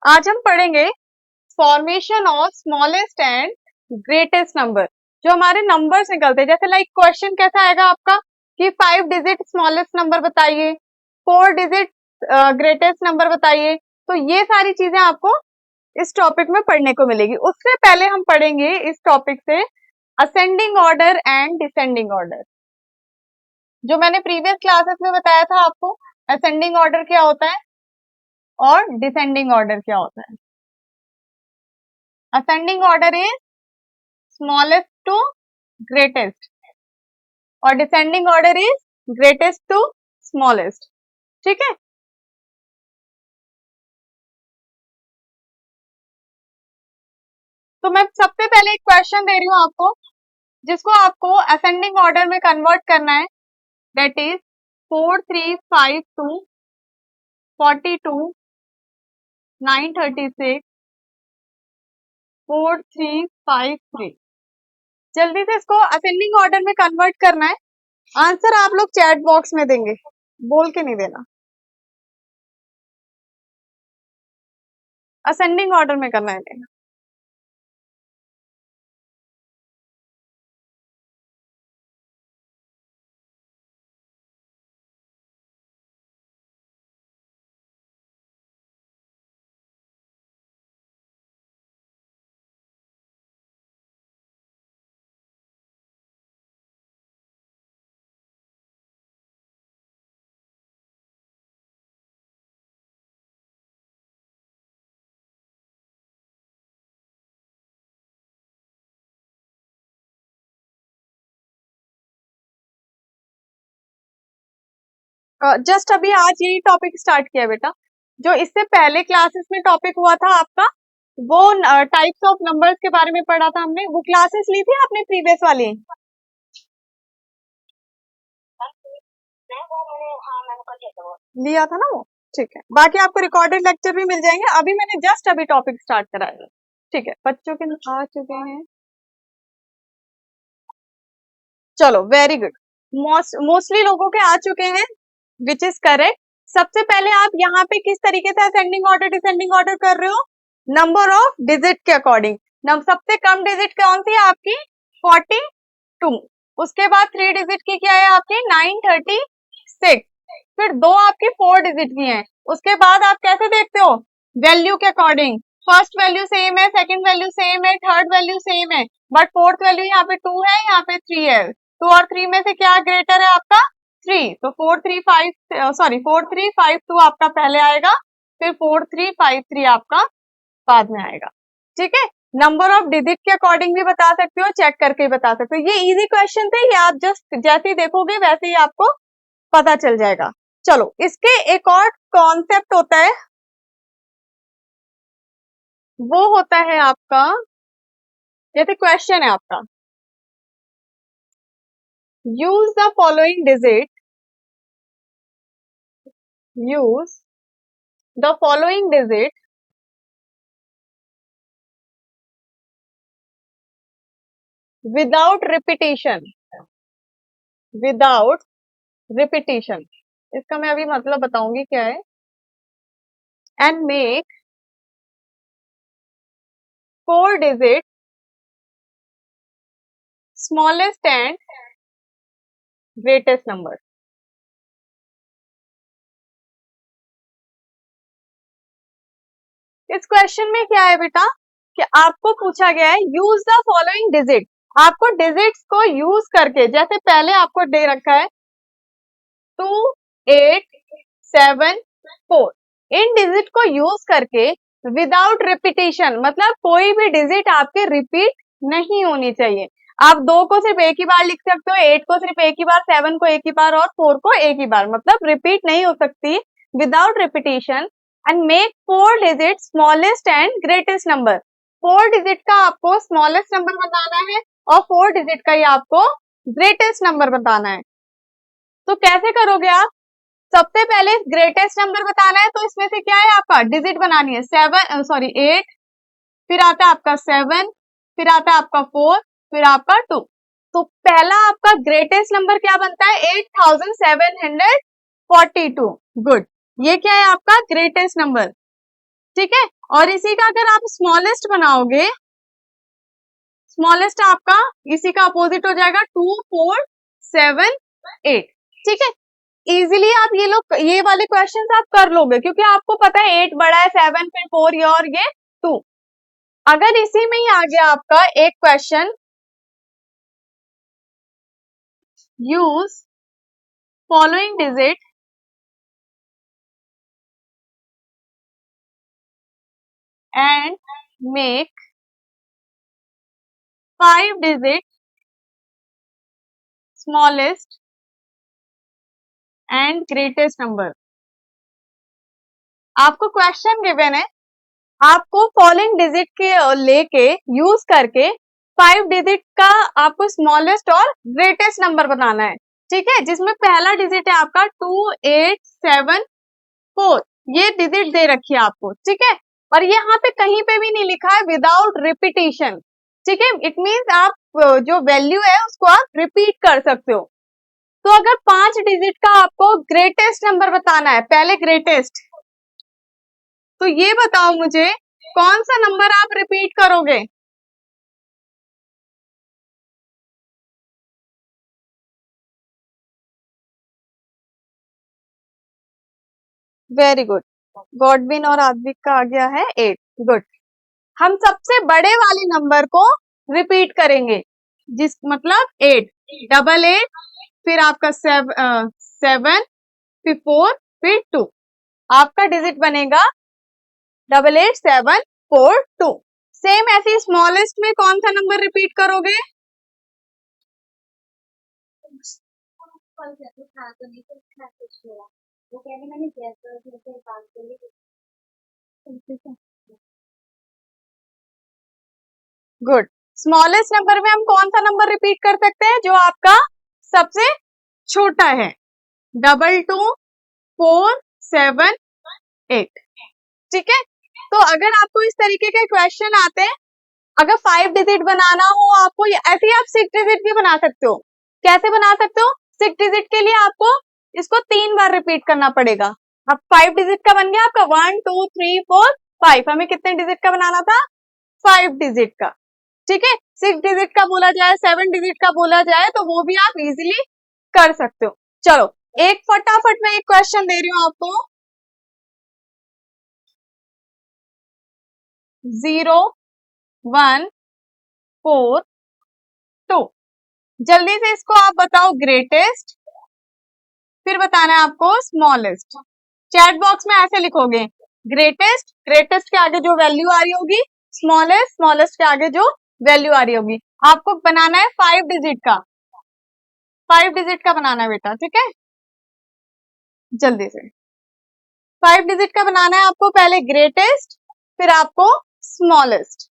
आज हम पढ़ेंगे formation of smallest and greatest number. जो हमारे नंबर्स निकलते हैं, जैसे लाइक क्वेश्चन कैसा आएगा आपका कि 5 डिजिट स्मॉलेस्ट नंबर बताइए, 4 डिजिट ग्रेटेस्ट नंबर बताइए। तो ये सारी चीजें आपको इस टॉपिक में पढ़ने को मिलेगी। उससे पहले हम पढ़ेंगे इस टॉपिक से ascending order and descending order. जो मैंने प्रीवियस क्लासेस में बताया था आपको, असेंडिंग ऑर्डर क्या होता है और डिसेंडिंग ऑर्डर क्या होता है। Ascending order is smallest to greatest और descending order is greatest to smallest. ठीक है, तो मैं सबसे पहले एक क्वेश्चन दे रही हूं आपको, जिसको आपको असेंडिंग ऑर्डर में कन्वर्ट करना है। That is 4 3 5 2 42 936 4 3 5 3। जल्दी से इसको असेंडिंग ऑर्डर में कन्वर्ट करना है। आंसर आप लोग चैट बॉक्स में देंगे, बोल के नहीं देना। असेंडिंग ऑर्डर में करना है। जस्ट अभी आज यही टॉपिक स्टार्ट किया बेटा। जो इससे पहले क्लासेस में टॉपिक हुआ था आपका, वो टाइप्स ऑफ नंबर्स के बारे में पढ़ा था हमने। वो क्लासेस ली थी आपने प्रीवियस वाली? लिया था ना वो? ठीक है, बाकी आपको रिकॉर्डेड लेक्चर भी मिल जाएंगे। अभी मैंने जस्ट अभी टॉपिक स्टार्ट कराया। ठीक है, बच्चों के आ चुके हैं। चलो वेरी गुड, मोस्टली लोगों के आ चुके हैं, विच इज करेक्ट। सबसे पहले आप यहाँ पे किस तरीके से असेंडिंग ऑर्डर डिसेंडिंग ऑर्डर कर रहे हो? नंबर ऑफ डिजिट के अकॉर्डिंग। सबसे कम डिजिट कौन सी है आपकी? 42। उसके बाद 3 डिजिट की क्या है आपकी? 936। फिर दो आपकी 4 डिजिट की हैं। उसके बाद आप कैसे देखते हो? वैल्यू के अकॉर्डिंग। फर्स्ट वैल्यू सेम है, सेकंड वैल्यू सेम है, थर्ड वैल्यू सेम है, बट फोर्थ वैल्यू यहाँ पे 2 है, यहाँ पे 3 है। 2 और 3 में से क्या ग्रेटर है आपका? 3। तो 4352 आपका पहले आएगा, फिर 4353 आपका बाद में आएगा। ठीक है, नंबर ऑफ डिजिट के अकॉर्डिंग भी बता सकते हो, चेक करके भी बता सकते हो। ये इजी क्वेश्चन थे, ये आप जस्ट जैसे ही देखोगे वैसे ही आपको पता चल जाएगा। चलो, इसके एक और कॉन्सेप्ट होता है, वो होता है आपका, जैसे क्वेश्चन है आपका, use the following digit, use the following digit without repetition, without repetition. इसका मैं अभी मतलब बताऊंगी क्या है। And make 4 digit smallest and greatest number. इस क्वेश्चन में क्या है बेटा कि आपको पूछा गया है यूज द फॉलोइंग डिजिट। आपको डिजिट्स को यूज करके, जैसे पहले आपको दे रखा है 2 8 7 4, इन डिजिट को यूज करके विदाउट रिपीटिशन, मतलब कोई भी डिजिट आपके रिपीट नहीं होनी चाहिए। आप 2 को सिर्फ एक ही बार लिख सकते हो, 8 को सिर्फ एक ही बार, 7 को एक ही बार और 4 को एक ही बार, मतलब रिपीट नहीं हो सकती। Without repetition and make 4 digit smallest and greatest number. 4 digit का आपको स्मॉलेस्ट नंबर बताना है और 4 डिजिट का ही आपको ग्रेटेस्ट नंबर बताना है। तो कैसे करोगे आप? सबसे पहले ग्रेटेस्ट नंबर बताना है, तो इसमें से क्या है आपका? डिजिट बनानी है 8, फिर आता है आपका 7, फिर आता है आपका 4, फिर आपका 2। तो पहला आपका ग्रेटेस्ट नंबर क्या बनता है? 8742। गुड, ये क्या है आपका ग्रेटेस्ट नंबर। ठीक है। और इसी का अगर आप स्मॉलेस्ट बनाओगे, स्मॉलेस्ट आपका इसी का अपोजिट हो जाएगा 2 4 7 8। ठीक है, इजीली आप ये वाले क्वेश्चंस आप कर लोगे क्योंकि आपको पता है 8 बड़ा है, 7 फिर 4 ये और ये 2। अगर इसी में ही आ गया आपका एक question, use following digit and make 5 digit smallest and greatest number. आपको क्वेश्चन गिवन है, आपको फॉलोइंग डिजिट के लेके यूज करके 5 डिजिट का आपको स्मॉलेस्ट और ग्रेटेस्ट नंबर बताना है। ठीक है, जिसमें पहला डिजिट है आपका 2 8 7 4, ये डिजिट दे रखी है आपको। ठीक है, और ये यहाँ पे कहीं पे भी नहीं लिखा है विदाउट रिपीटेशन। ठीक है, इट मीन्स आप जो वैल्यू है उसको आप रिपीट कर सकते हो। तो अगर 5 डिजिट का आपको ग्रेटेस्ट नंबर बताना है, पहले ग्रेटेस्ट, तो ये बताओ मुझे कौन सा नंबर आप रिपीट करोगे? वेरी गुड, गॉडविन और आद्विक का आ गया है 8। गुड, हम सबसे बड़े वाले नंबर को रिपीट करेंगे, जिस मतलब 8, डबल 8, फिर आपका 7, फिर 4, फिर 2। आपका डिजिट बनेगा 88742। सेम ऐसे स्मॉलेस्ट में कौन सा नंबर रिपीट करोगे? गुड, स्मॉलेस्ट नंबर में हम कौन सा नंबर रिपीट कर सकते हैं जो आपका सबसे छोटा है? 2247 8। ठीक है, तो अगर आपको इस तरीके के क्वेश्चन आते हैं, अगर 5 डिजिट बनाना हो आपको, ऐसे ही आप 6 डिजिट भी बना सकते हो। कैसे बना सकते हो? 6 डिजिट के लिए आपको इसको 3 बार रिपीट करना पड़ेगा। अब 5 डिजिट का बन गया आपका 1 2 3 4 5। हमें कितने डिजिट का बनाना था? 5 डिजिट का। ठीक है, 6 डिजिट का बोला जाए, 7 डिजिट का बोला जाए, तो वो भी आप इजीली कर सकते हो। चलो, एक फटाफट में एक क्वेश्चन दे रही हूं आपको। 0 1 4 2। जल्दी से इसको आप बताओ ग्रेटेस्ट, फिर बताना है आपको स्मॉलेस्ट। चैट बॉक्स में ऐसे लिखोगे, ग्रेटेस्ट, ग्रेटेस्ट के आगे जो वैल्यू आ रही होगी, स्मॉलेस्ट, स्मॉलेस्ट के आगे जो वैल्यू आ रही होगी। आपको बनाना है 5 डिजिट का, 5 डिजिट का बनाना है बेटा। ठीक है, जल्दी से 5 डिजिट का बनाना है आपको, पहले ग्रेटेस्ट, फिर आपको स्मॉलेस्ट।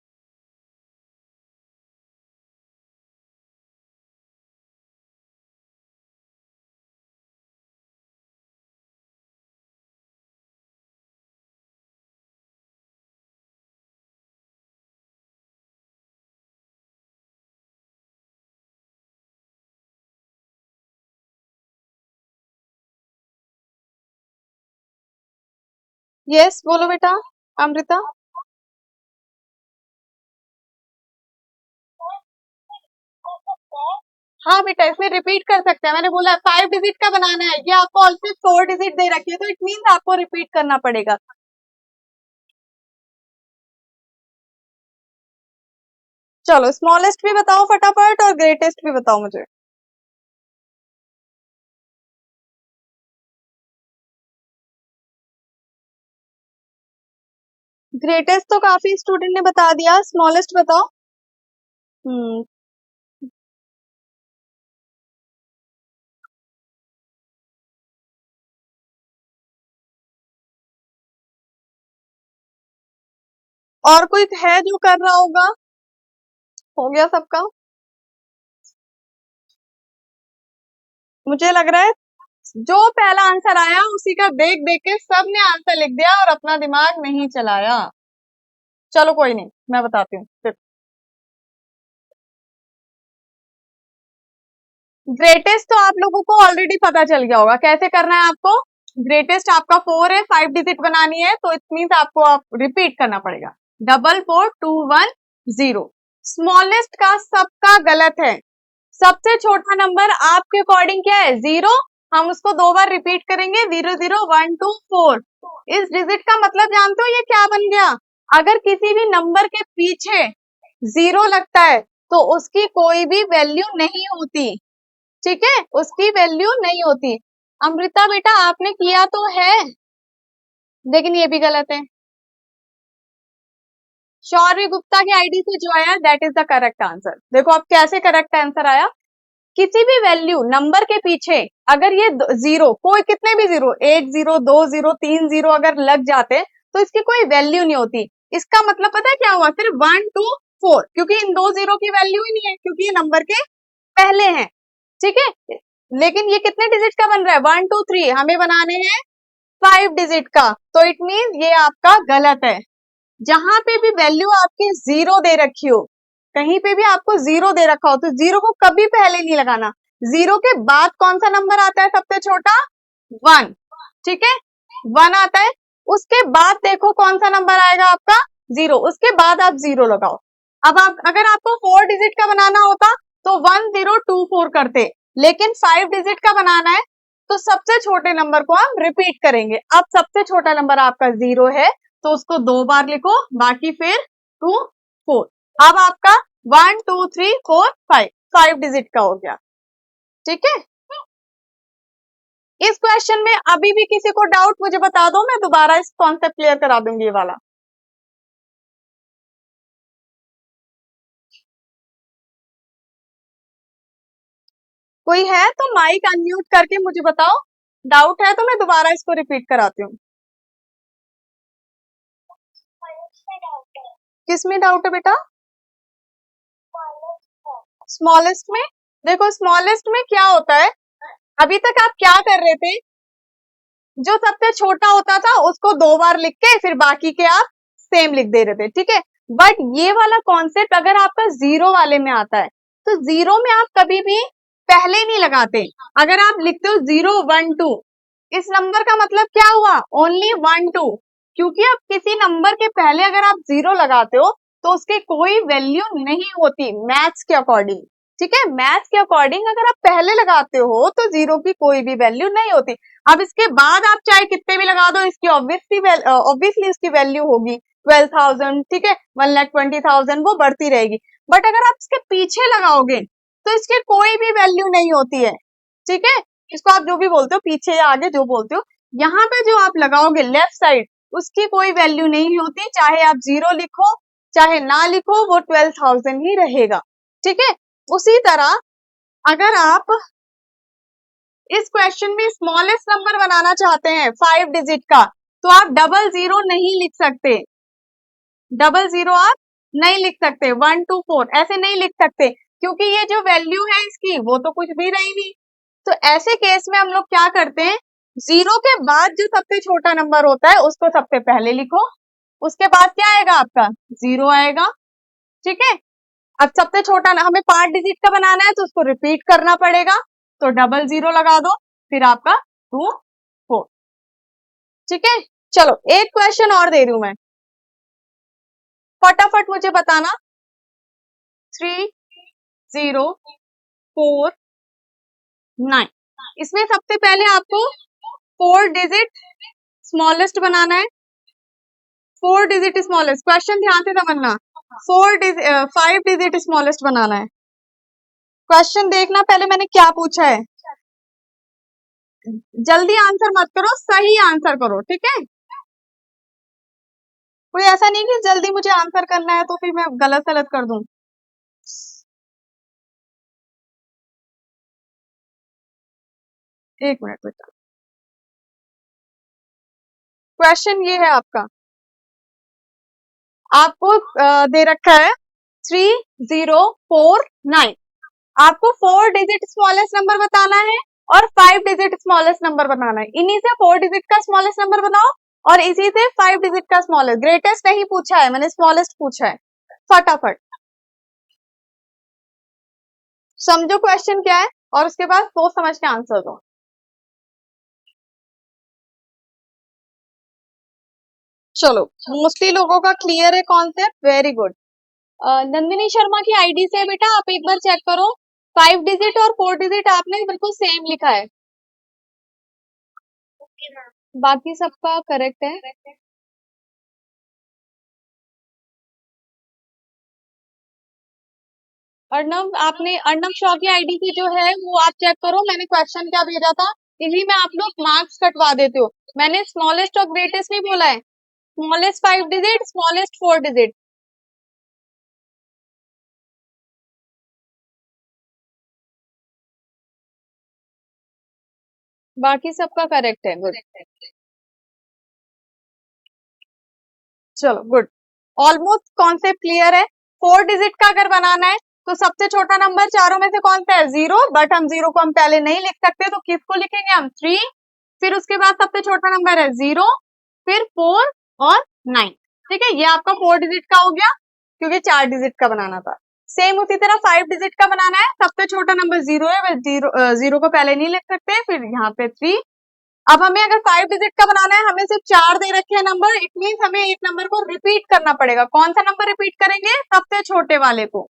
यस, बोलो बेटा अमृता। हाँ बेटा, इसमें रिपीट कर सकते हैं, मैंने बोला 5 डिजिट का बनाना है, ये आपको ऑलरेडी 4 डिजिट दे रखी है, तो इट मीन्स आपको रिपीट करना पड़ेगा। चलो, स्मॉलेस्ट भी बताओ फटाफट और ग्रेटेस्ट भी बताओ मुझे। ग्रेटेस्ट तो काफी स्टूडेंट ने बता दिया, स्मॉलेस्ट बताओ। हम्म, और कोई है जो कर रहा होगा? हो गया सबका? मुझे लग रहा है जो पहला आंसर आया उसी का देख देख के सबने आंसर लिख दिया और अपना दिमाग नहीं चलाया। चलो कोई नहीं, मैं बताती हूँ फिर। ग्रेटेस्ट तो आप लोगों को ऑलरेडी पता चल गया होगा, कैसे करना है आपको? ग्रेटेस्ट आपका 4 है, 5 डिजिट बनानी है तो इट मीन्स आपको आप रिपीट करना पड़ेगा। 44210। स्मॉलेस्ट का सबका गलत है। सबसे छोटा नंबर आपके अकॉर्डिंग क्या है? 0। हम उसको 2 बार रिपीट करेंगे, 0 0 1 2 4। इस डिजिट का मतलब जानते हो ये क्या बन गया? अगर किसी भी नंबर के पीछे 0 लगता है तो उसकी कोई भी वैल्यू नहीं होती, ठीक है, उसकी वैल्यू नहीं होती। अमृता बेटा आपने किया तो है, लेकिन ये भी गलत है। शौर्य गुप्ता की आईडी से जो आया that is the correct answer. देखो अब कैसे करेक्ट आंसर आया। किसी भी वैल्यू नंबर के पीछे अगर ये 0, कोई कितने भी 0, 1 0 2 0 3 0 अगर लग जाते तो इसकी कोई वैल्यू नहीं होती। इसका मतलब पता है क्या हुआ? सिर्फ 1 2 4, क्योंकि इन 2 0 की वैल्यू ही नहीं है, क्योंकि ये नंबर के पहले हैं, ठीक है। लेकिन ये कितने डिजिट का बन रहा है? 1 2 3, हमें बनाने हैं 5 डिजिट का, तो इट मीन ये आपका गलत है। जहां पे भी वैल्यू आपकी 0 दे रखी हो, कहीं पे भी आपको 0 दे रखा हो तो 0 को कभी पहले नहीं लगाना। 0 के बाद कौन सा नंबर आता है सबसे छोटा? 1, ठीक है, 1 आता है। उसके बाद देखो कौन सा नंबर आएगा आपका? 0, उसके बाद आप 0 लगाओ। अब आप अगर आपको 4 डिजिट का बनाना होता तो 1 0 2 4 करते, लेकिन 5 डिजिट का बनाना है तो सबसे छोटे नंबर को हम रिपीट करेंगे। अब सबसे छोटा नंबर आपका 0 है तो उसको 2 बार लिखो, बाकी फिर 2 4। अब आपका 1 2 3 4 5 डिजिट का हो गया, ठीक है। इस क्वेश्चन में अभी भी किसी को डाउट मुझे बता दो, मैं दोबारा इस कॉन्सेप्ट क्लियर करा दूंगी ये वाला। कोई है तो माइक अनम्यूट करके मुझे बताओ, डाउट है तो मैं दोबारा इसको रिपीट कराती हूँ। किस में डाउट है बेटा? स्मॉलेस्ट में। देखो स्मॉलेस्ट में क्या होता है, अभी तक आप क्या कर रहे थे? जो सबसे छोटा होता था उसको 2 बार लिख के फिर बाकी के आप सेम लिख दे रहे थे, ठीक है। बट ये वाला कॉन्सेप्ट अगर आपका 0 वाले में आता है तो 0 में आप कभी भी पहले नहीं लगाते। अगर आप लिखते हो 0 1 2, इस नंबर का मतलब क्या हुआ? ओनली 1 2, क्योंकि आप किसी नंबर के पहले अगर आप 0 लगाते हो तो उसकी कोई वैल्यू नहीं होती मैथ्स के अकॉर्डिंग, ठीक है। मैथ्स के अकॉर्डिंग अगर आप पहले लगाते हो तो 0 की कोई भी वैल्यू नहीं होती। अब इसके बाद आप चाहे कितने भी लगा दो, इसकी ऑब्वियसली इसकी वैल्यू होगी 12,000, ठीक है, 1,20,000, वो बढ़ती रहेगी। बट अगर आप इसके पीछे लगाओगे तो इसकी कोई भी वैल्यू नहीं होती है, ठीक है। इसको आप जो भी बोलते हो, पीछे या आगे जो बोलते हो, यहाँ पे जो आप लगाओगे लेफ्ट साइड, उसकी कोई वैल्यू नहीं होती। चाहे आप 0 लिखो चाहे ना लिखो, वो 12,000 ही रहेगा, ठीक है। उसी तरह अगर आप इस क्वेश्चन में स्मॉलेस्ट नंबर बनाना चाहते हैं 5 डिजिट का, तो आप 00 नहीं लिख सकते, 00 आप नहीं लिख सकते, 1 2 4 ऐसे नहीं लिख सकते, क्योंकि ये जो वैल्यू है इसकी वो तो कुछ भी रही नहीं। तो ऐसे केस में हम लोग क्या करते हैं, 0 के बाद जो सबसे छोटा नंबर होता है उसको सबसे पहले लिखो, उसके बाद क्या आएगा आपका? 0 आएगा, ठीक है। अब सबसे छोटा हमें 5 डिजिट का बनाना है तो उसको रिपीट करना पड़ेगा, तो 00 लगा दो, फिर आपका 2 4, ठीक है। चलो एक क्वेश्चन और दे रही हूं मैं, फटाफट मुझे बताना। 3 0 4 9, इसमें सबसे पहले आपको 4 डिजिट स्मॉलेस्ट बनाना है। 4 डिजिट स्मॉलेस्ट, क्वेश्चन ध्यान से समझना, 5 डिजिट स्मॉलेस्ट बनाना है। क्वेश्चन देखना पहले मैंने क्या पूछा है, जल्दी आंसर मत करो, सही आंसर करो, ठीक है। कोई ऐसा नहीं कि जल्दी मुझे आंसर करना है तो फिर मैं गलत गलत कर दूं। एक मिनट बेटा, क्वेश्चन ये है आपका, आपको दे रखा है 3049, आपको 4 डिजिट स्मॉलेस्ट नंबर बताना है और 5 डिजिट स्मॉलेस्ट नंबर बताना है। इन्हीं से 4 डिजिट का स्मॉलेस्ट नंबर बनाओ और इसी से 5 डिजिट का स्मॉलेस्ट, ग्रेटेस्ट नहीं पूछा है मैंने, स्मॉलेस्ट पूछा है। फटाफट समझो क्वेश्चन क्या है और उसके बाद सोच समझ के आंसर दो। चलो, मोस्टली लोगों का क्लियर है concept, very good. Nandini Sharma की आईडी से बेटा आप एक बार चेक करो, 5 डिजिट और 4 डिजिट आपने बिल्कुल सेम लिखा है, बाकी सबका करेक्ट है। अर्नव, आपने अर्नव शॉ की आईडी की जो है वो आप चेक करो, मैंने क्वेश्चन क्या भेजा था, इसी में आप लोग मार्क्स कटवा देते हो। मैंने स्मॉलेस्ट और ग्रेटेस्ट नहीं बोला है, स्मॉलेस्ट 5 डिजिट, स्मॉलेस्ट 4 डिजिट, बाकी सबका करेक्ट है, गुड। चलो गुड, ऑलमोस्ट कॉन्सेप्ट क्लियर है। 4 डिजिट का अगर बनाना है तो सबसे छोटा नंबर चारों में से कौन सा है, 0, बट हम 0 को हम पहले नहीं लिख सकते, तो किसको लिखेंगे हम, 3, फिर उसके बाद सबसे छोटा नंबर है 0, फिर 4 और 9। ठीक है, ये आपका 4 डिजिट का हो गया, क्योंकि 4 डिजिट का बनाना था। सेम उसी तरह 5 डिजिट का बनाना है, सबसे छोटा नंबर 0 है, बस 0 को पहले नहीं लिख सकते, फिर यहाँ पे 3। अब हमें अगर 5 डिजिट का बनाना है, हमें सिर्फ 4 दे रखे हैं नंबर, इट मीन हमें एक नंबर को रिपीट करना पड़ेगा। कौन सा नंबर रिपीट करेंगे, सबसे छोटे वाले को,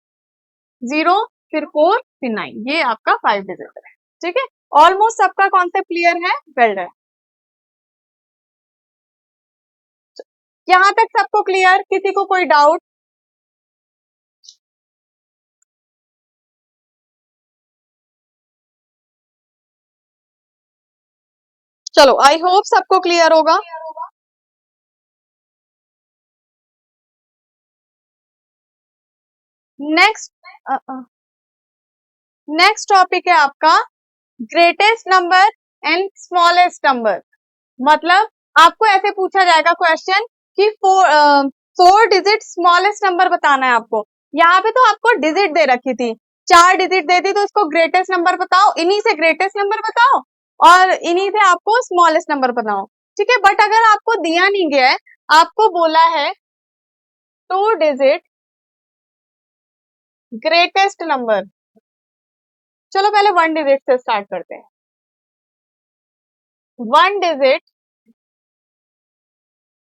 0, फिर 4, फिर 9, ये आपका 5 डिजिट है। ठीक है, ऑलमोस्ट सबका कॉन्सेप्ट क्लियर है, वेल डन। यहाँ तक सबको क्लियर, किसी को कोई डाउट? चलो, आई होप सबको क्लियर होगा। नेक्स्ट नेक्स्ट टॉपिक है आपका greatest number and smallest number. मतलब आपको ऐसे पूछा जाएगा क्वेश्चन कि 4 डिजिट स्मॉलेस्ट नंबर बताना है आपको। यहाँ पे तो आपको डिजिट दे रखी थी, 4 डिजिट दे दी, तो इसको ग्रेटेस्ट नंबर बताओ, इन्हीं से ग्रेटेस्ट नंबर बताओ और इन्हीं से आपको स्मॉलेस्ट नंबर बताओ। ठीक है, बट अगर आपको दिया नहीं गया है, आपको बोला है 2 डिजिट ग्रेटेस्ट नंबर। चलो पहले 1 डिजिट से स्टार्ट करते हैं। 1 डिजिट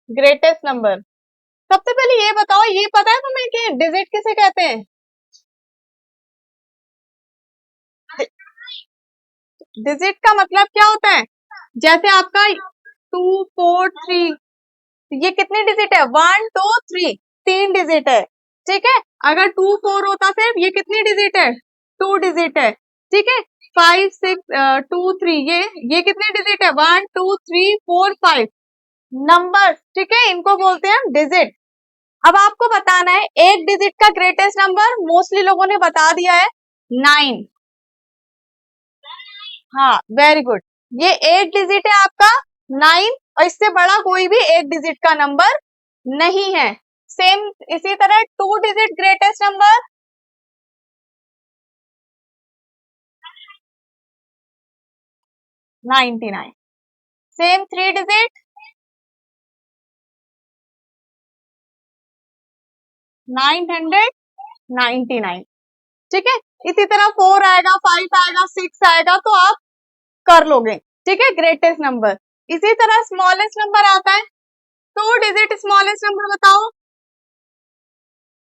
ग्रेटेस्ट नंबर। सबसे पहले ये बताओ, ये पता है तुम्हें कि डिजिट किसे कहते हैं? डिजिट का मतलब क्या होता है, जैसे आपका 2, 4, 3, ये कितने डिजिट है, 1, 2, 3, 3 डिजिट है। ठीक है, अगर 2, 4 होता सिर्फ, ये कितनी डिजिट है, 2 डिजिट है। ठीक है, 5, 6, 2, 3, ये कितने डिजिट है, 1, 2, 3, 4, 5 नंबर। ठीक है, इनको बोलते हैं डिजिट। अब आपको बताना है एक डिजिट का ग्रेटेस्ट नंबर, मोस्टली लोगों ने बता दिया है 9। हाँ, वेरी गुड, ये 8 डिजिट है आपका 9, और इससे बड़ा कोई भी 8 डिजिट का नंबर नहीं है। सेम इसी तरह 2 digit greatest number 99। Same 3 digit 999। ठीक है, इसी तरह 4 आएगा, 5 आएगा, 6 आएगा, तो आप कर लोगे। ठीक है, ग्रेटेस्ट नंबर। इसी तरह स्मॉलेस्ट नंबर आता है, 2 डिजिट स्मॉलेस्ट नंबर बताओ,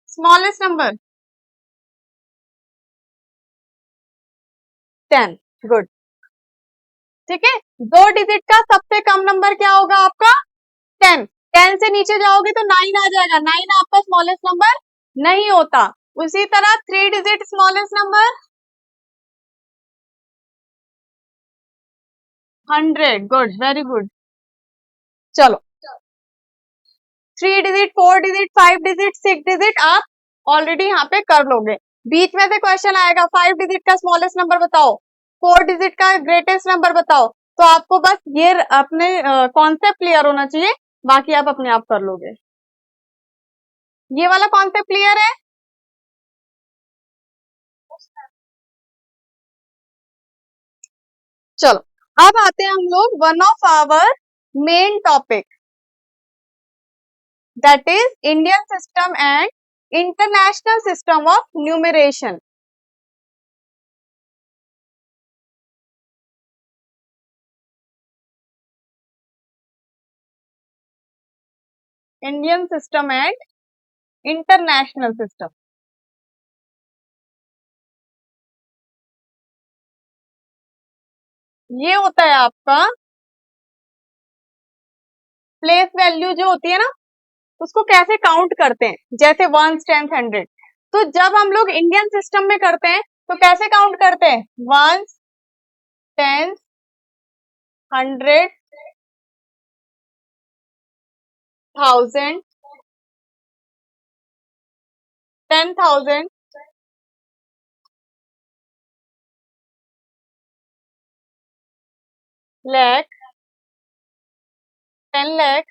स्मॉलेस्ट नंबर 10। गुड। ठीक है, 2 डिजिट का सबसे कम नंबर क्या होगा आपका, 10। 10 से नीचे जाओगे तो 9 आ जाएगा, 9 आपका स्मॉलेस्ट नंबर नहीं होता। उसी तरह 3 digit smallest number 100। Good, very good. चलो, 3 डिजिट, 4 डिजिट, 5 डिजिट, 6 डिजिट आप ऑलरेडी यहाँ पे कर लोगे। बीच में से क्वेश्चन आएगा 5 डिजिट का स्मॉलेस्ट नंबर बताओ, 4 डिजिट का ग्रेटेस्ट नंबर बताओ, तो आपको बस ये अपने कॉन्सेप्ट क्लियर होना चाहिए, बाकी आप अपने आप कर लोगे। ये वाला कॉन्सेप्ट क्लियर है? चलो, अब आते हैं हम लोग one of our main topic, that is Indian system and international system of numeration. Indian system and international system. ये होता है आपका प्लेस वैल्यू जो होती है ना, उसको कैसे काउंट करते हैं, जैसे वंस टेंस हंड्रेड। तो जब हम लोग इंडियन सिस्टम में करते हैं तो कैसे काउंट करते हैं, ones, tens, hundred, thousand, 10,000, lakh, 10 lakh,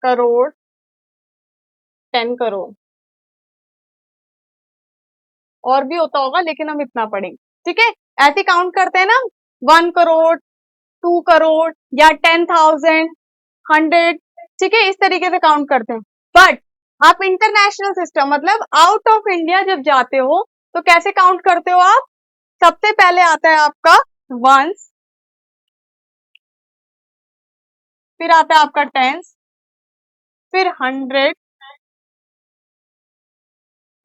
crore, 10 crore. और भी होता होगा लेकिन हम इतना पढ़ेंगे, ठीक है। ऐसे काउंट करते हैं ना, 1 करोड़, 2 करोड़, या 10,000, 100, ठीक है, इस तरीके से काउंट करते हैं। बट आप इंटरनेशनल सिस्टम मतलब आउट ऑफ इंडिया जब जाते हो तो कैसे काउंट करते हो आप, सबसे पहले आता है आपका वंस, फिर आता है आपका टेंस, फिर हंड्रेड,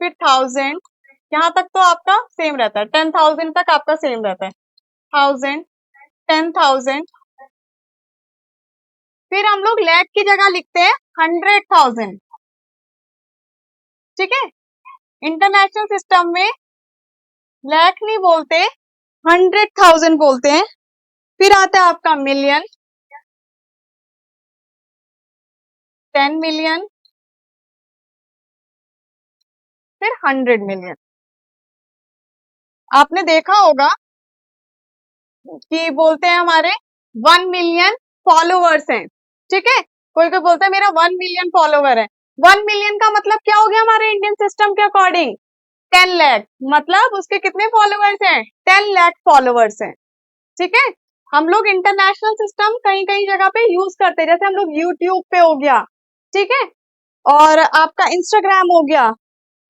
फिर थाउजेंड। यहाँ तक तो आपका सेम रहता है, 10,000 तक आपका सेम रहता है, थाउजेंड, 10,000। फिर हम लोग लैख की जगह लिखते हैं 100,000, ठीक है। इंटरनेशनल सिस्टम में लैख नहीं बोलते, 100,000 बोलते हैं। फिर आता है आपका मिलियन, 10 मिलियन, फिर 100 मिलियन। आपने देखा होगा कि बोलते हैं हमारे 1 मिलियन फॉलोवर्स हैं, ठीक है। कोई कोई बोलता है मेरा 1 मिलियन फॉलोवर है। 1 मिलियन का मतलब क्या हो गया हमारे इंडियन सिस्टम के अकॉर्डिंग, 10 लाख। मतलब उसके कितने फॉलोवर्स हैं, 10 लाख फॉलोवर्स हैं, ठीक है। हम लोग इंटरनेशनल सिस्टम कहीं कहीं जगह पे यूज करते हैं, जैसे हम लोग यूट्यूब पे हो गया, ठीक है, और आपका इंस्टाग्राम हो गया,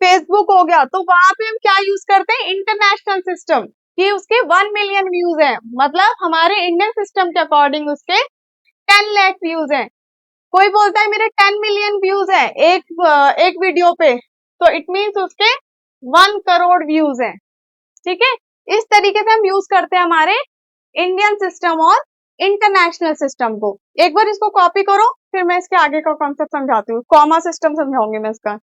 फेसबुक हो गया, तो वहां पे हम क्या यूज करते हैं, इंटरनेशनल सिस्टम, कि उसके 1 मिलियन व्यूज हैं, मतलब हमारे इंडियन सिस्टम के अकॉर्डिंग उसके 10 लाख व्यूज हैं। कोई बोलता है मेरे 10 मिलियन व्यूज है एक वीडियो पे, तो इट मीन्स उसके 1 करोड़ व्यूज हैं, ठीक है। इस तरीके से हम यूज करते हैं हमारे इंडियन सिस्टम और इंटरनेशनल सिस्टम को। एक बार इसको कॉपी करो, फिर मैं इसके आगे का कॉन्सेप्ट समझाती हूँ, कॉमा सिस्टम समझाऊंगी मैं इसका।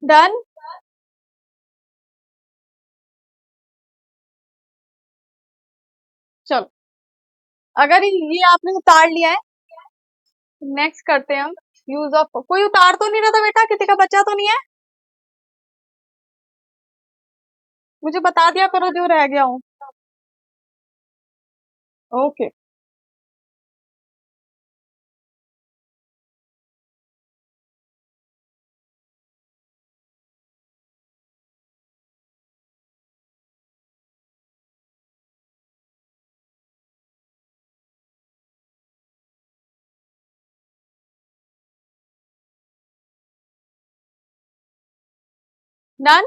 डन। चलो, अगर ये आपने उतार लिया है, नेक्स्ट करते हैं हम यूज ऑफ। कोई उतार तो नहीं रहा था बेटा, किसी का बच्चा तो नहीं है, मुझे बता दिया करो जो रह गया हो। ओके। डन।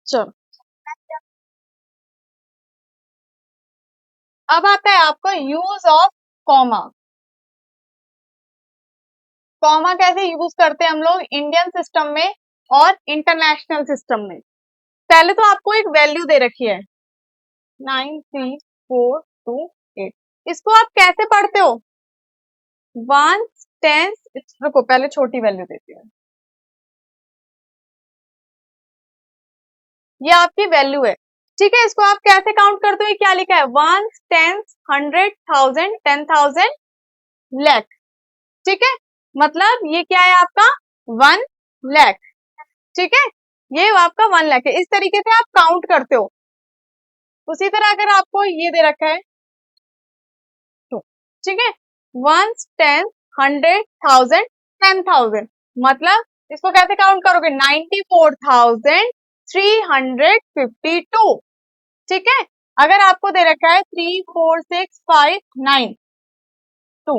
चलो अब आता है आपको यूज ऑफ कॉमा। कॉमा कैसे यूज करते हैं हम लोग इंडियन सिस्टम में और इंटरनेशनल सिस्टम में। पहले तो आपको एक वैल्यू दे रखी है 93428, इसको आप कैसे पढ़ते हो? वन टेंस, रुको पहले छोटी वैल्यू देती हूँ। ये आपकी वैल्यू है, ठीक है। इसको आप कैसे काउंट करते हो? ये क्या लिखा है? One tens, hundred, thousand, 10,000, lakh, ठीक है। मतलब ये क्या है आपका 1 लाख, ठीक है। ये आपका 1 लाख है। इस तरीके से आप काउंट करते हो। उसी तरह अगर आपको ये दे रखा है तो, ठीक है, वन टेन, हंड्रेड, थाउजेंड, 10,000, मतलब इसको कैसे काउंट करोगे? 94,352, ठीक है। अगर आपको दे रखा है 3, 4, 6, 5, 9, 2,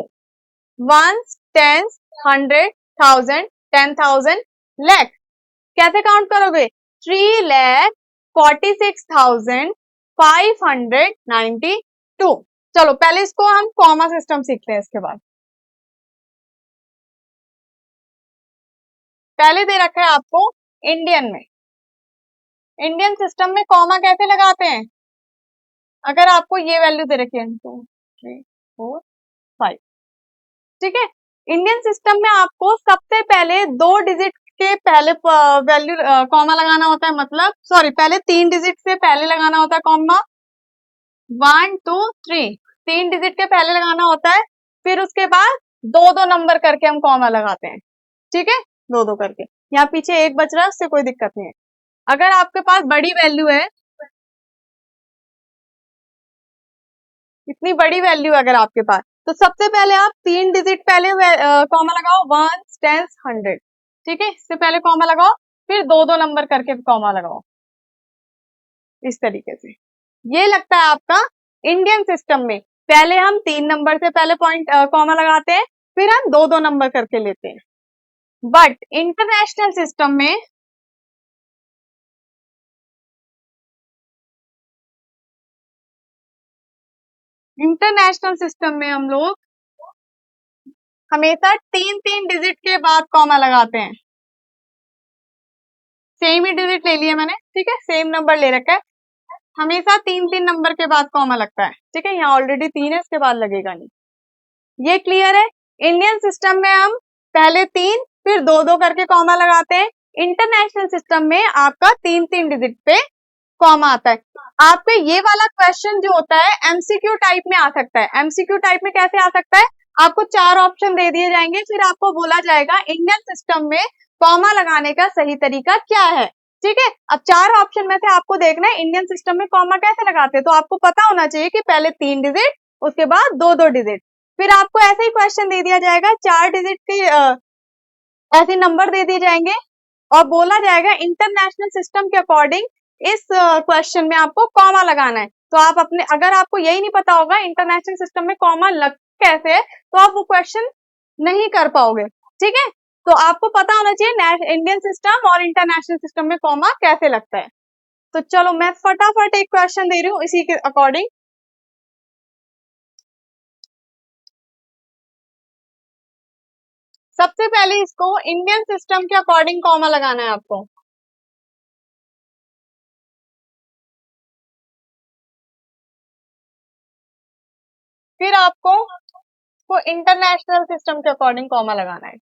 one, ten, hundred, thousand, 10,000, lakh, कैसे काउंट करोगे? 3,46,592। चलो पहले इसको हम कॉमा सिस्टम सीखते हैं इसके बाद। पहले दे रखा है आपको इंडियन में, इंडियन सिस्टम में कॉमा कैसे लगाते हैं? अगर आपको ये वैल्यू दे रखी है 2, 3, 4, 5, ठीक है। इंडियन सिस्टम में आपको सबसे पहले 2 डिजिट के पहले वैल्यू कॉमा लगाना होता है, मतलब सॉरी पहले 3 डिजिट से पहले लगाना होता है कॉमा। 1, 2, 3, 3 डिजिट के पहले लगाना होता है। फिर उसके बाद 2-2 नंबर करके हम कॉमा लगाते हैं, ठीक है, 2-2 करके। यहाँ पीछे एक बच रहा है, उससे कोई दिक्कत नहीं है। अगर आपके पास बड़ी वैल्यू है, इतनी बड़ी वैल्यू अगर आपके पास, तो सबसे पहले आप 3 डिजिट पहले कॉमा लगाओ, वन, टेन, हंड्रेड, ठीक है। इससे पहले कॉमा लगाओ, फिर 2-2 नंबर करके कॉमा लगाओ, इस तरीके से। ये लगता है आपका इंडियन सिस्टम में। पहले हम 3 नंबर से पहले पॉइंट कॉमा लगाते हैं, फिर हम 2-2 नंबर करके लेते हैं। बट इंटरनेशनल सिस्टम में, इंटरनेशनल सिस्टम में हम लोग हमेशा 3-3 डिजिट के बाद कॉमा लगाते हैं। सेम ही डिजिट ले लिया मैंने, ठीक है, सेम नंबर ले रखा है। हमेशा 3-3 नंबर के बाद कॉमा लगता है, ठीक है। यहाँ ऑलरेडी 3 है, इसके बाद लगेगा नहीं। ये क्लियर है? इंडियन सिस्टम में हम पहले 3 फिर 2-2 करके कॉमा लगाते हैं। इंटरनेशनल सिस्टम में आपका 3-3 डिजिट पे कॉमा आता है। आपके ये वाला क्वेश्चन जो होता है एमसीक्यू टाइप में आ सकता है। एमसीक्यू टाइप में कैसे आ सकता है? आपको 4 ऑप्शन दे दिए जाएंगे, फिर आपको बोला जाएगा इंडियन सिस्टम में कॉमा लगाने का सही तरीका क्या है, ठीक है। अब 4 ऑप्शन में से आपको देखना है इंडियन सिस्टम में कॉमा कैसे लगाते हैं। तो आपको पता होना चाहिए कि पहले 3 डिजिट, उसके बाद 2-2 डिजिट, फिर आपको ऐसे ही क्वेश्चन दे दिया जाएगा 4 डिजिट के ऐसे नंबर दे दिए जाएंगे और बोला जाएगा इंटरनेशनल सिस्टम के अकॉर्डिंग इस क्वेश्चन में आपको कॉमा लगाना है। तो आप अपने, अगर आपको यही नहीं पता होगा इंटरनेशनल सिस्टम में कॉमा लग कैसे है, तो आप वो क्वेश्चन नहीं कर पाओगे, ठीक है। तो आपको पता होना चाहिए इंडियन सिस्टम और इंटरनेशनल सिस्टम में कॉमा कैसे लगता है। तो चलो मैं फटाफट एक क्वेश्चन दे रही हूँ इसी के अकॉर्डिंग। सबसे पहले इसको इंडियन सिस्टम के अकॉर्डिंग कॉमा लगाना है आपको। फिर आपको को इंटरनेशनल सिस्टम के अकॉर्डिंग कॉमा लगाना है।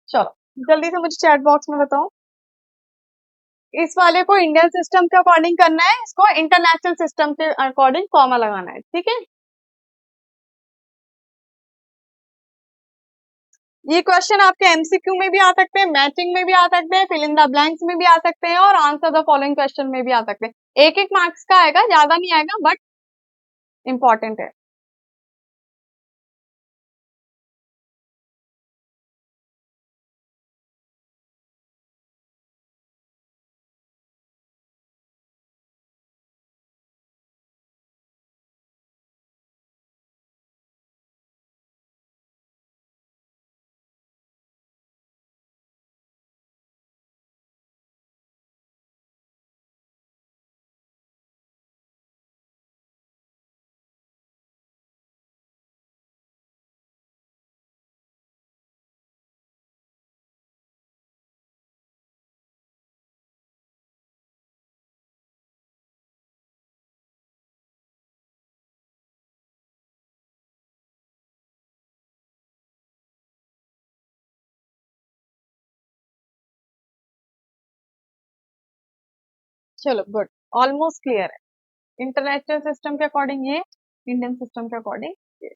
चलो जल्दी से मुझे चैट बॉक्स में बताओ। इस वाले को इंडियन सिस्टम के अकॉर्डिंग करना है, इसको इंटरनेशनल सिस्टम के अकॉर्डिंग कॉमा लगाना है, ठीक है। ये क्वेश्चन आपके एमसीक्यू में भी आ सकते हैं, मैचिंग में भी आ सकते हैं, फिल इन द ब्लैंक्स में भी आ सकते हैं और आंसर द फॉलोइंग क्वेश्चन में भी आ सकते हैं। एक एक मार्क्स का आएगा, ज्यादा नहीं आएगा, बट इंपॉर्टेंट है। चलो गुड, ऑलमोस्ट क्लियर है। इंटरनेशनल सिस्टम के अकॉर्डिंग ये, इंडियन सिस्टम के अकॉर्डिंग ये।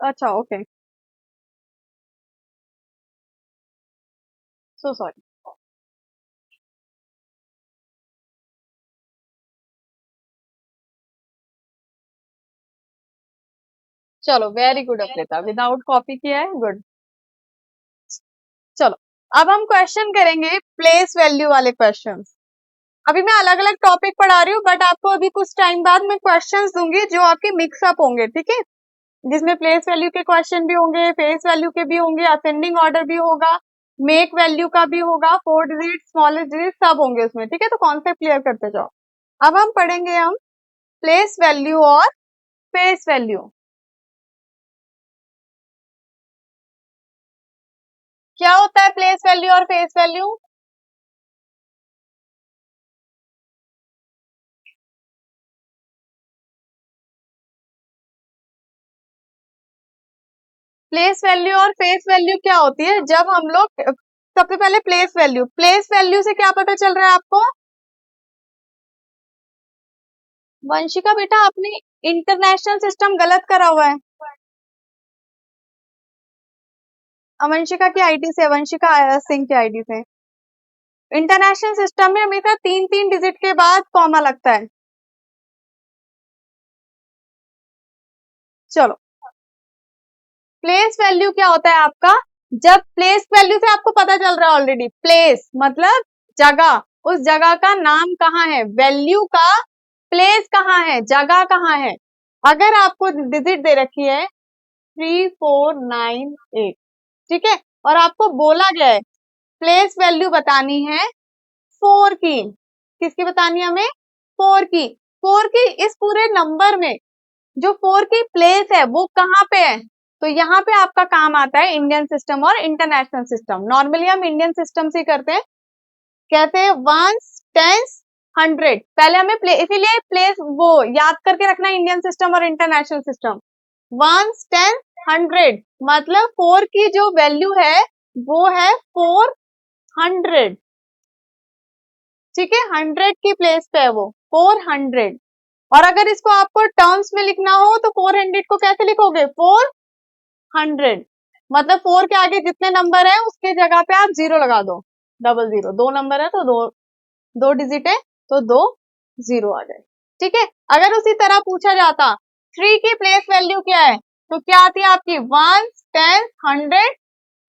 अच्छा ओके, सो सॉरी। चलो वेरी गुड अप्रिता, विदाउट कॉपी किया है, गुड। चलो अब हम क्वेश्चन करेंगे प्लेस वैल्यू वाले क्वेश्चन। अभी मैं अलग अलग टॉपिक पढ़ा रही हूँ, बट आपको अभी कुछ टाइम बाद मैं क्वेश्चंस दूंगी जो आपके मिक्सअप होंगे, ठीक है, जिसमें प्लेस वैल्यू के क्वेश्चन भी होंगे, फेस वैल्यू के भी होंगे, असेंडिंग ऑर्डर भी होगा, मेक वैल्यू का भी होगा, 4 डिजिट, स्मॉलेस्ट डिजिट सब होंगे उसमें, ठीक है। तो कॉन्सेप्ट क्लियर करते जाओ। अब हम पढ़ेंगे हम प्लेस वैल्यू और फेस वैल्यू। क्या होता है प्लेस वैल्यू और फेस वैल्यू? प्लेस वैल्यू और फेस वैल्यू क्या होती है? जब हम लोग सबसे पहले प्लेस वैल्यू से क्या पता चल रहा है आपको? वंशिका बेटा आपने इंटरनेशनल सिस्टम गलत करा हुआ है। वंशिका की आईडी से, वंशिका सिंह की आईडी से। इंटरनेशनल सिस्टम में हमेशा 3 3 डिजिट के बाद कॉमा लगता है। चलो प्लेस वैल्यू क्या होता है आपका? जब प्लेस वैल्यू से आपको पता चल रहा है ऑलरेडी, प्लेस मतलब जगह, उस जगह का नाम कहाँ है, वैल्यू का प्लेस कहाँ है, जगह कहाँ है। अगर आपको डिजिट दे रखी है 3498, ठीक है, और आपको बोला गया है प्लेस वैल्यू बतानी है 4 की, किसकी बतानी है हमें? 4 की। 4 की इस पूरे नंबर में जो 4 की प्लेस है वो कहाँ पे है? तो यहाँ पे आपका काम आता है इंडियन सिस्टम और इंटरनेशनल सिस्टम। नॉर्मली हम इंडियन सिस्टम से करते हैं, कहते हैं वंस, टेंस, 100। पहले हमें इसीलिए प्लेस वो याद करके रखना इंडियन सिस्टम और इंटरनेशनल सिस्टम। वंस, टेंस, 100 मतलब 4 की जो वैल्यू है वो है 400, ठीक है, 100 की प्लेस पे है वो 400। और अगर इसको आपको टर्म्स में लिखना हो तो 400 को कैसे लिखोगे? 400 मतलब 4 के आगे जितने नंबर है उसके जगह पे आप 0 लगा दो, डबल 0। 2 नंबर है तो 2 डिजिट है तो 2 0 आ जाए, ठीक है। अगर उसी तरह पूछा जाता 3 की प्लेस वैल्यू क्या है, तो क्या आती है आपकी? 1, 10, 100,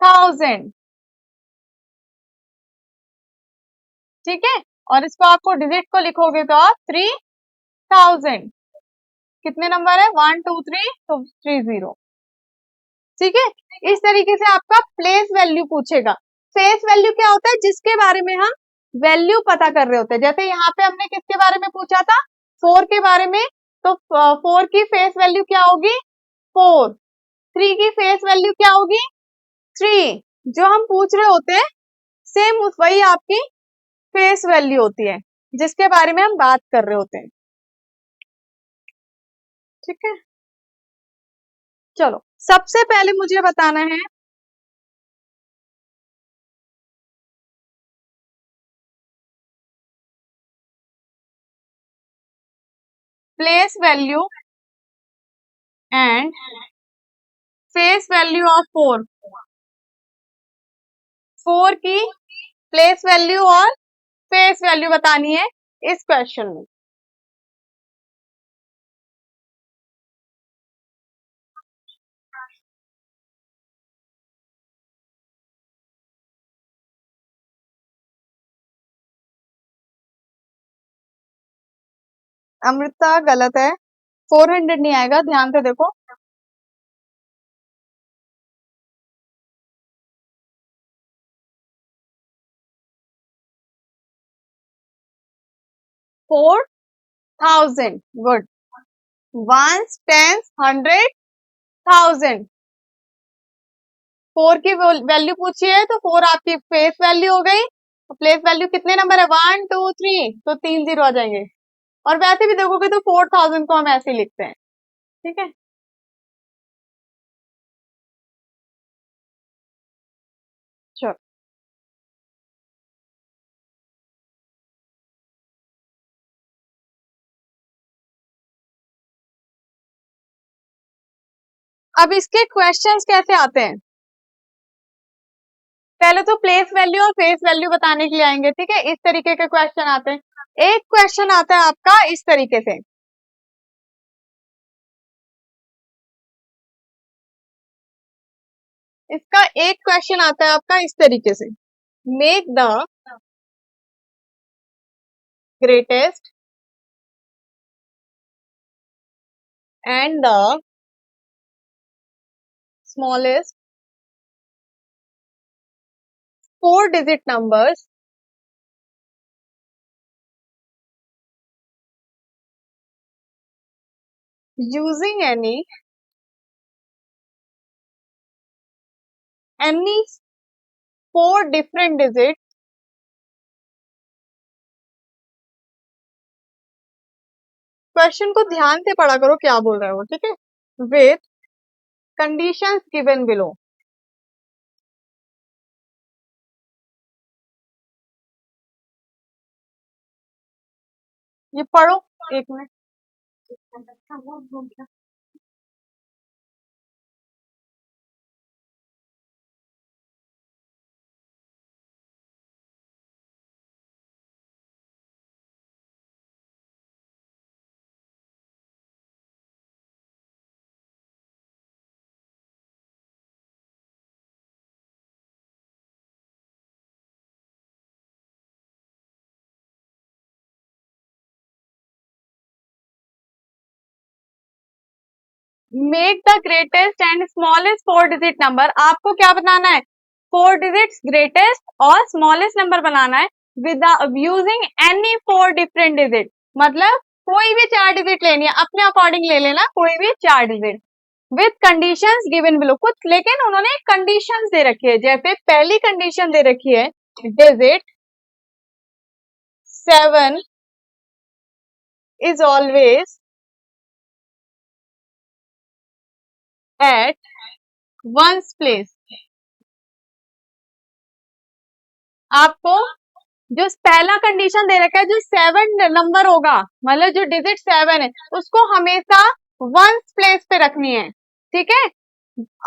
1000, ठीक है। और इसको आपको डिजिट को लिखोगे तो आप 3000, कितने नंबर है? 1 2 3 तो 30, ठीक है। इस तरीके से आपका प्लेस वैल्यू पूछेगा। फेस वैल्यू क्या होता है? जिसके बारे में हम वैल्यू पता कर रहे होते हैं। जैसे यहाँ पे हमने किसके बारे में पूछा था? 4 के बारे में, तो 4 की फेस वैल्यू क्या होगी? 4। 3 की फेस वैल्यू क्या होगी? 3। जो हम पूछ रहे होते हैं सेम वही आपकी फेस वैल्यू होती है जिसके बारे में हम बात कर रहे होते हैं, ठीक है। चलो सबसे पहले मुझे बताना है place value and face value of 4। 4 की प्लेस वैल्यू और फेस वैल्यू बतानी है इस क्वेश्चन में। अमृता गलत है, 400 नहीं आएगा, ध्यान से देखो। 4000, गुड। Once, tense, 100, 1000। 4 की वैल्यू पूछी है तो 4 आपकी फेस वैल्यू हो गई। प्लेस वैल्यू कितने नंबर है? 1 2 3 तो 3 0 आ जाएंगे। और वैसे भी देखोगे तो 4000 को हम ऐसे ही लिखते हैं, ठीक है। चलो अब इसके क्वेश्चंस कैसे आते हैं, पहले तो प्लेस वैल्यू और फेस वैल्यू बताने के लिए आएंगे, ठीक है। इस तरीके के क्वेश्चन आते हैं। एक क्वेश्चन आता है आपका इस तरीके से, इसका एक क्वेश्चन आता है आपका इस तरीके से, make the greatest and the smallest 4 digit numbers using any 4 different digit question को ध्यान से पढ़ा करो क्या बोल रहे हो, ठीक है। विथ कंडीशंस गिवन बिलो, ये पढ़ो 1 minute. Make the greatest and smallest 4 digit number, आपको क्या बनाना है, 4 डिजिट ग्रेटेस्ट और स्मॉलेस्ट नंबर बनाना है with using any 4 different digit, मतलब कोई भी 4 डिजिट लेनी है, अपने अकॉर्डिंग ले लेना कोई भी 4 digit, with conditions given below कुछ, लेकिन उन्होंने कंडीशंस दे रखी है। जैसे पहली कंडीशन दे रखी है digit 7 is always at ones place, आपको जो पहला कंडीशन दे रखा है जो 7 नंबर होगा, मतलब जो डिजिट 7 है उसको हमेशा वंस प्लेस पे रखनी है, ठीक है।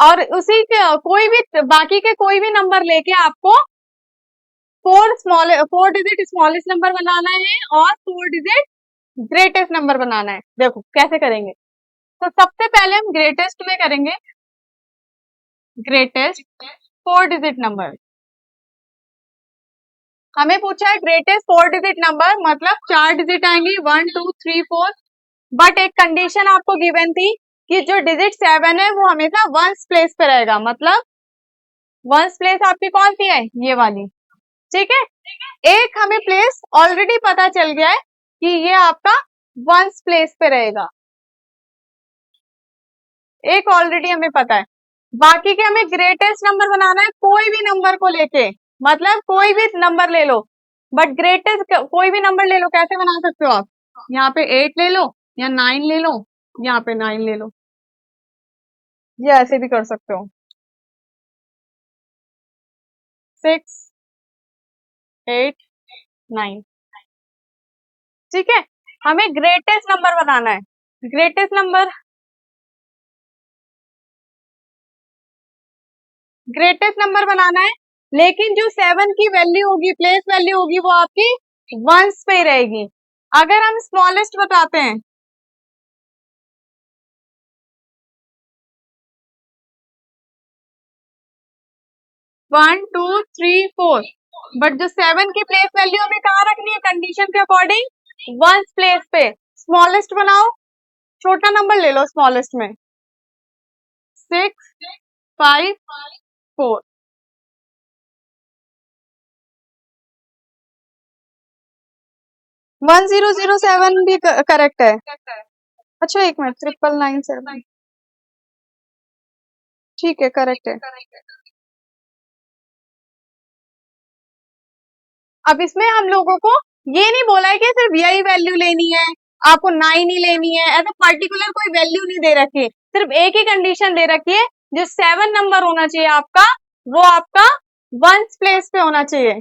और उसी के कोई भी बाकी के कोई भी नंबर लेके आपको 4 डिजिट स्मॉलेस्ट नंबर बनाना है और 4 डिजिट ग्रेटेस्ट नंबर बनाना है। देखो कैसे करेंगे, तो सबसे पहले हम ग्रेटेस्ट में करेंगे, ग्रेटेस्ट 4 डिजिट नंबर, हमें पूछा है ग्रेटेस्ट 4 डिजिट नंबर, मतलब 4 डिजिट आएंगी 1 2 3 4, बट एक कंडीशन आपको गिवन थी कि जो डिजिट 7 है वो हमेशा वंस प्लेस पे रहेगा, मतलब वंस प्लेस आपकी कौन सी है, ये वाली, ठीक है। एक हमें प्लेस ऑलरेडी पता चल गया है कि ये आपका वंस प्लेस पे रहेगा, एक ऑलरेडी हमें पता है। बाकी के हमें ग्रेटेस्ट नंबर बनाना है कोई भी नंबर को लेके, मतलब कोई भी नंबर ले लो, बट ग्रेटेस्ट कोई भी नंबर ले लो, कैसे बना सकते हो आप, यहाँ पे 8 ले लो या 9 ले लो, यहाँ पे 9 ले लो, ये ऐसे भी कर सकते हो, 6 8 9, ठीक है। हमें ग्रेटेस्ट नंबर बनाना है, ग्रेटेस्ट नंबर, ग्रेटेस्ट नंबर बनाना है, लेकिन जो 7 की वैल्यू होगी, प्लेस वैल्यू होगी, वो आपकी वंस पे ही रहेगी। अगर हम स्मॉलेस्ट बताते हैं, 1 2 3 4, बट जो 7 की प्लेस वैल्यू हमें कहाँ रखनी है, कंडीशन के अकॉर्डिंग वंस प्लेस पे। स्मॉलेस्ट बनाओ, छोटा नंबर ले लो स्मॉलेस्ट में, 6 5 4, 1007 भी करेक्ट है। अच्छा 1 मिनट, 9997, ठीक है करेक्ट है। अब इसमें हम लोगों को ये नहीं बोला है कि सिर्फ यही वैल्यू लेनी है, आपको 9 ही लेनी है, ऐसा पर्टिकुलर कोई वैल्यू नहीं दे रखी है, सिर्फ एक ही कंडीशन दे रखी है, जो 7 नंबर होना चाहिए आपका, वो आपका वंस प्लेस पे होना चाहिए।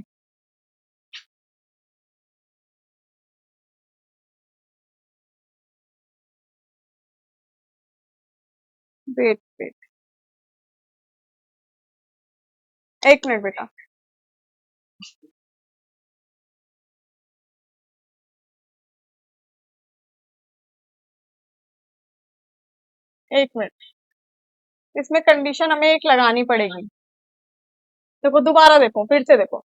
वेट वेट, एक मिनट बेटा। एक मिनट, इसमें कंडीशन हमें एक लगानी पड़ेगी। देखो दोबारा देखो, फिर से देखो,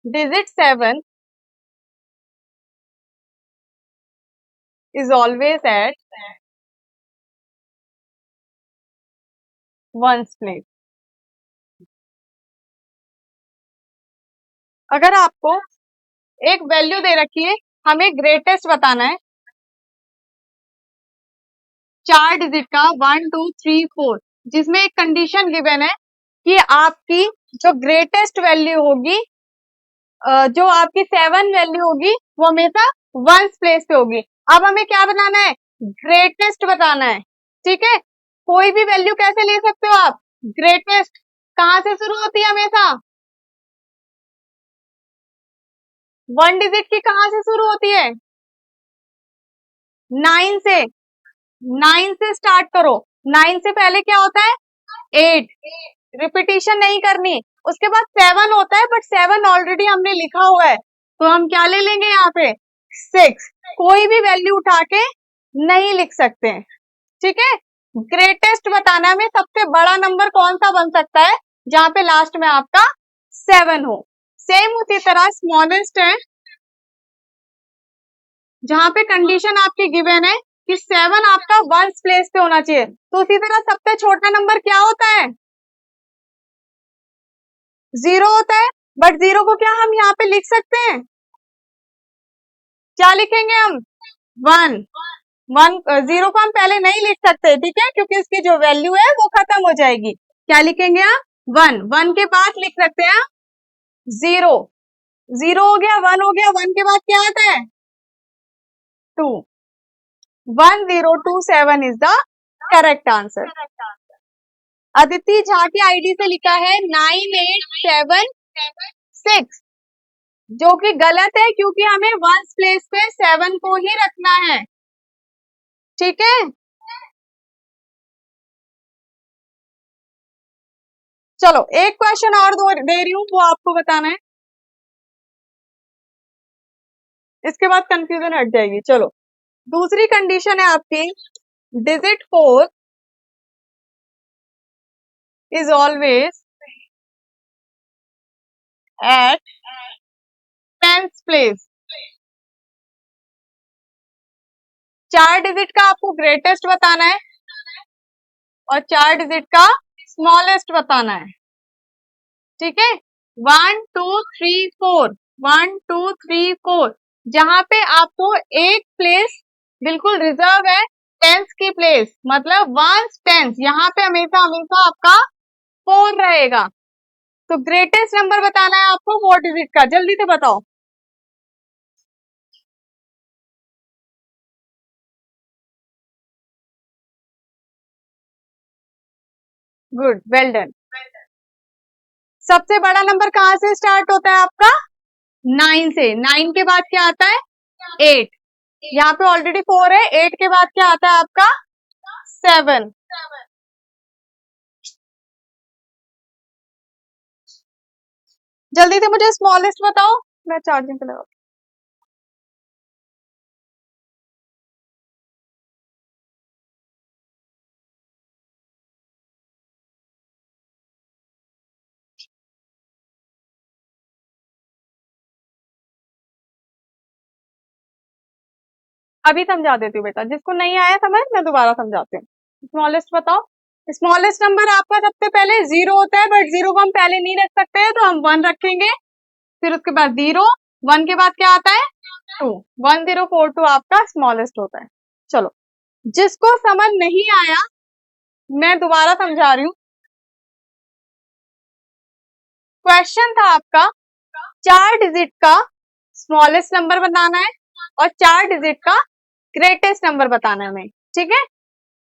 digit 7 is always at ones place. अगर आपको एक वैल्यू दे रखी है, हमें ग्रेटेस्ट बताना है, 4 डिजिट का 1 2 3 4, जिसमें एक कंडीशन गिवन है कि आपकी जो ग्रेटेस्ट वैल्यू होगी, जो आपकी 7 वैल्यू होगी, वो हमेशा वंस प्लेस पे होगी। अब हमें क्या बनाना है, ग्रेटेस्ट बताना है। ठीक है, कोई भी वैल्यू कैसे ले सकते हो आप, ग्रेटेस्ट कहां से शुरू होती है हमेशा, 1 डिजिट की कहां से शुरू होती है, 9 से। 9 से स्टार्ट करो, 9 से पहले क्या होता है, 8, रिपीटिशन नहीं करनी। उसके बाद 7 होता है, बट 7 ऑलरेडी हमने लिखा हुआ है, तो हम क्या ले लेंगे यहाँ पे, 6। कोई भी वैल्यू उठा के नहीं लिख सकते हैं। ठीक है, ग्रेटेस्ट बताना है हमें, सबसे बड़ा नंबर कौन सा बन सकता है जहां पे लास्ट में आपका 7 हो। सेम उसी तरह स्मॉलेस्ट है, जहां पे कंडीशन आपकी गिवन है कि 7 आपका वंस प्लेस पे होना चाहिए, तो उसी तरह सबसे छोटा नंबर क्या होता है, 0 होता है। बट 0 को क्या हम यहाँ पे लिख सकते हैं, क्या लिखेंगे हम, 1। 0 को हम पहले नहीं लिख सकते, ठीक है, क्योंकि उसकी जो वैल्यू है वो खत्म हो जाएगी। क्या लिखेंगे आप, 1। 1 के बाद लिख सकते हैं 0। 0 हो गया, 1 हो गया, 1 के बाद क्या आता है, 2। 1027 is the correct answer. Aditi Jha की आईडी से लिखा है 9876, जो कि गलत है, क्योंकि हमें वंस प्लेस पे 7 को ही रखना है। ठीक है, चलो एक क्वेश्चन और दे रही हूँ, वो आपको बताना है, इसके बाद कंफ्यूजन हट जाएगी। चलो, दूसरी कंडीशन है आपकी, digit 4 is always at 10th place. 4 digit का आपको ग्रेटेस्ट बताना है और 4 डिजिट का स्मॉलेस्ट बताना है। ठीक है, 1 2 3 4, 1 2 3 4, जहां पे आपको एक प्लेस बिल्कुल रिजर्व है, 10th की प्लेस, मतलब 1 10th, यहाँ पे हमेशा हमेशा आपका 4 रहेगा। तो ग्रेटेस्ट नंबर बताना है आपको 4 डिजिट का, जल्दी से बताओ। Good, well done. सबसे बड़ा नंबर कहां से स्टार्ट होता है आपका, 9 से। 9 के बाद क्या आता है, 8। यहाँ पे ऑलरेडी 4 है, 8 के बाद क्या आता है आपका, 7। जल्दी से मुझे स्मॉलेस्ट बताओ, मैं चार्जिंग पे लगा। अभी समझा देती हूँ बेटा, जिसको नहीं आया समझ, मैं दोबारा समझाती हूँ। स्मॉलेस्ट बताओ। स्मॉलेस्ट नंबर आपका सबसे पहले 0 होता है, बट 0 को हम पहले नहीं रख सकते हैं, तो हम 1 रखेंगे। फिर उसके बाद 0, 1 के बाद क्या आता है, 2। 1042 आपका स्मॉलेस्ट होता है। चलो, जिसको समझ नहीं आया मैं दोबारा समझा रही हूँ। क्वेश्चन था आपका, 4 डिजिट का स्मॉलेस्ट नंबर बनाना है और 4 डिजिट का ग्रेटेस्ट नंबर बताना है हमें, ठीक है।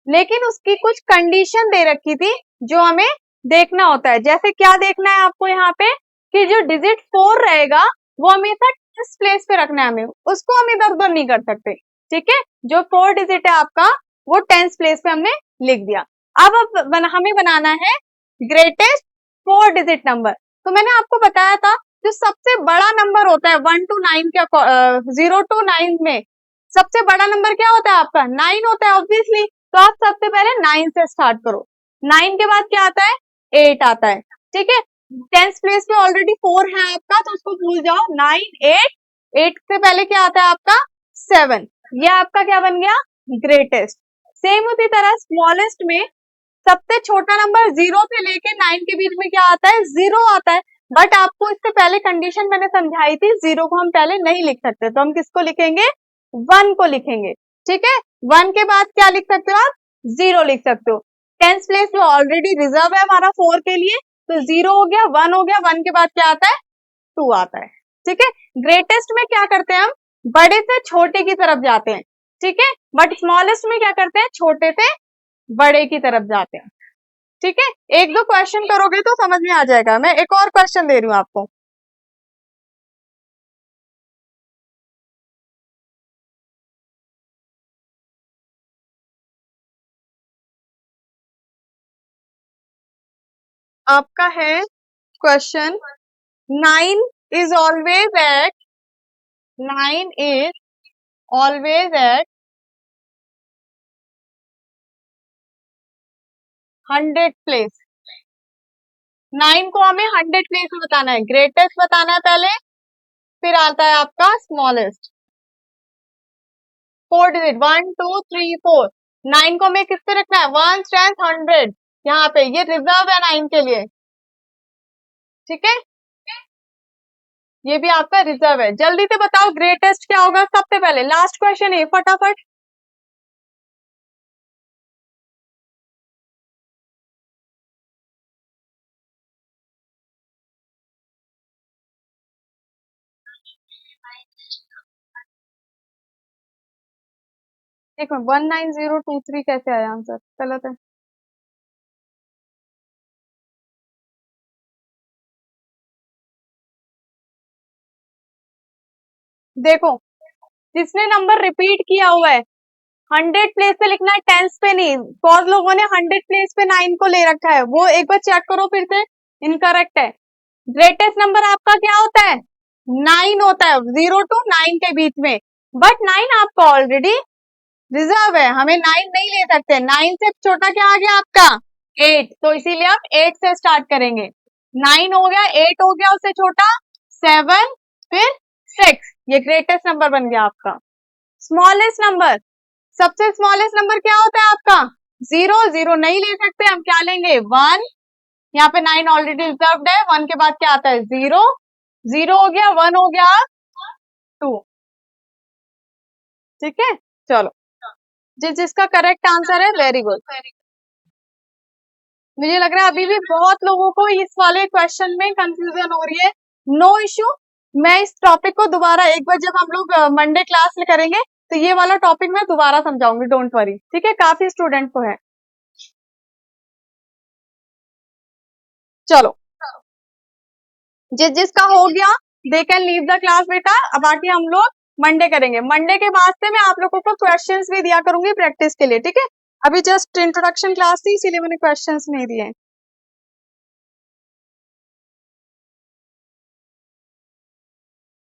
लेकिन उसकी कुछ कंडीशन दे रखी थी जो हमें देखना होता है। जैसे क्या देखना है आपको यहाँ पे कि जो डिजिट 4 रहेगा वो हमेशा किस प्लेस पे रखना है हमें, उसको हम इधर उधर नहीं कर सकते, ठीक है। जो 4 डिजिट है आपका वो 10th प्लेस पे हमने लिख दिया। अब हमें बनाना है ग्रेटेस्ट 4 डिजिट नंबर। तो मैंने आपको बताया था जो सबसे बड़ा नंबर होता है 1 to 9 का 0 to 9 में सबसे बड़ा नंबर क्या होता है आपका 9 होता है ऑब्वियसली। तो आप सबसे पहले 9 से स्टार्ट करो। 9 के बाद क्या आता है 8 आता है, ठीक है। 10th प्लेस पे ऑलरेडी 4 है आपका तो उसको भूल जाओ। 9 8 8 से पहले क्या आता है आपका 7। ये आपका क्या बन गया ग्रेटेस्ट। सेम उसी तरह स्मॉलेस्ट में सबसे छोटा नंबर 0 से लेके 9 के बीच में क्या आता है 0 आता है। बट आपको इससे पहले कंडीशन मैंने समझाई थी 0 को हम पहले नहीं लिख सकते तो हम किसको लिखेंगे 1 को लिखेंगे, ठीक है। 1 के बाद क्या लिख सकते हो आप 0 लिख सकते हो। 10th प्लेस में ऑलरेडी रिजर्व है हमारा 4 के लिए तो 0 हो गया 1 हो गया 1 के बाद क्या आता है 2 आता है, ठीक है। ग्रेटेस्ट में क्या करते हैं हम बड़े से छोटे की तरफ जाते हैं, ठीक है। बट स्मॉलेस्ट में क्या करते हैं छोटे से बड़े की तरफ जाते हैं, ठीक है। एक दो क्वेश्चन करोगे तो समझ में आ जाएगा। मैं एक और क्वेश्चन दे रही हूँ आपको। आपका है question 9 is always at 9 is always at 100 place. 9 को हमें 100 प्लेस में बताना है, ग्रेटेस्ट बताना है पहले, फिर आता है आपका स्मॉलेस्ट। 4 डिजिट 1 2 3 4। 9 को हमें किस पे रखना है 1 10 100 यहाँ पे, ये रिजर्व है 9 के लिए, ठीक है। ये भी आपका रिजर्व है। जल्दी से बताओ ग्रेटेस्ट क्या होगा सबसे पहले, लास्ट क्वेश्चन है फटाफट। एक मिनट 19023 कैसे आया आंसर, गलत है। देखो जिसने नंबर रिपीट किया हुआ है 100 प्लेस पे लिखना है 10th पे नहीं। बहुत लोगों ने 100 प्लेस पे 9 को ले रखा है, वो एक बार चेक करो फिर से, इनकरेक्ट है। ग्रेटेस्ट नंबर आपका क्या होता है 9 होता है 0 to 9 के बीच में। बट 9 आपका ऑलरेडी रिजर्व है, हमें 9 नहीं ले सकते। 9 से छोटा क्या आ गया आपका 8, तो इसीलिए हम 8 से स्टार्ट करेंगे। 9 हो गया 8 हो गया उससे छोटा 7 फिर 6, ये ग्रेटेस्ट नंबर बन गया आपका। स्मॉलेस्ट नंबर सबसे स्मॉलेस्ट नंबर क्या होता है आपका 0। 0 नहीं ले सकते हम, क्या लेंगे 1। यहाँ पे 9 ऑलरेडी रिजर्व्ड है, 1 के बाद क्या आता है 0। 0 हो गया 1 हो गया 2, ठीक है। चलो जिसका करेक्ट आंसर है वेरी गुड। मुझे लग रहा है अभी भी बहुत लोगों को इस वाले क्वेश्चन में कंफ्यूजन हो रही है। नो इश्यू, मैं इस टॉपिक को दोबारा एक बार जब हम लोग मंडे क्लास में करेंगे तो ये वाला टॉपिक मैं दोबारा समझाऊंगी, डोंट वरी, ठीक है। काफी स्टूडेंट को है। चलो जिसका हो गया they can leave the class बेटा। अब बाकी हम लोग मंडे करेंगे। मंडे के बाद से मैं आप लोगों को क्वेश्चंस भी दिया करूंगी प्रैक्टिस के लिए, ठीक है। अभी जस्ट इंट्रोडक्शन क्लास थी इसीलिए मैंने क्वेश्चंस नहीं दिए।